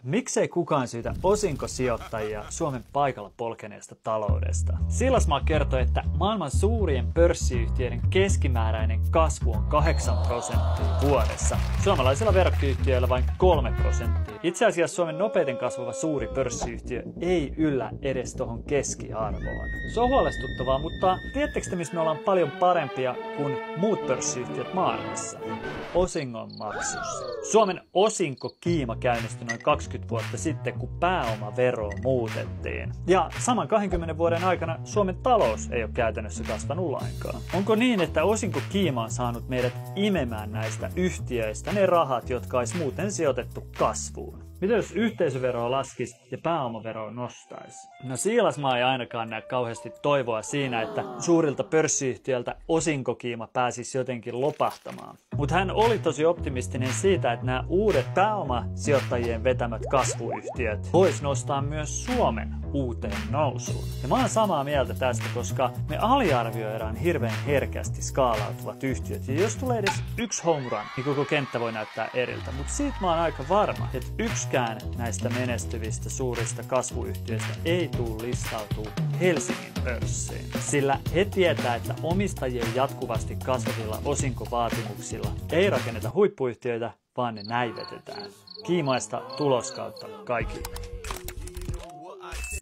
Miksei kukaan syytä osinkosijoittajia Suomen paikalla polkeneesta taloudesta? Silasmaa kertoi, että maailman suurien pörssiyhtiöiden keskimääräinen kasvu on 8% vuodessa. Suomalaisilla verrokkiyhtiöillä vain 3%. Itse asiassa Suomen nopeiten kasvava suuri pörssiyhtiö ei yllä edes tuohon keskiarvoon. Se on huolestuttavaa, mutta tiedättekö te, missä me ollaan paljon parempia kuin muut pörssiyhtiöt maailmassa? Osingonmaksussa. Suomen osinkokiima käynnistyi noin 20 vuotta sitten, kun pääomavero muutettiin. Ja saman 20 vuoden aikana Suomen talous ei ole käytännössä kasvanut lainkaan. Onko niin, että osinkokiima on saanut meidät imemään näistä yhtiöistä ne rahat, jotka olisi muuten sijoitettu kasvuun? Mitä jos yhteisöveroa laskisi ja pääomaveroa nostaisi? No Siilasmaa ei ainakaan näe kauheasti toivoa siinä, että suurilta pörssiyhtiöiltä osinkokiima pääsisi jotenkin lopahtamaan. Mutta hän oli tosi optimistinen siitä, että nämä uudet pääomasijoittajien vetämät kasvuyhtiöt vois nostaa myös Suomen uuteen nousuun. Ja mä oon samaa mieltä tästä, koska me aliarvioidaan hirveän herkästi skaalautuvat yhtiöt. Ja jos tulee edes yksi home run, niin koko kenttä voi näyttää eriltä. Mutta siitä mä oon aika varma, että yksikään näistä menestyvistä suurista kasvuyhtiöistä ei tule listautuu Helsingin pörssiin. Sillä he tietää, että omistajien jatkuvasti kasvavilla osinkovaatimuksilla ei rakenneta huippuyhtiöitä, vaan ne näivetetään. Kiimaista tuloskautta kaikille.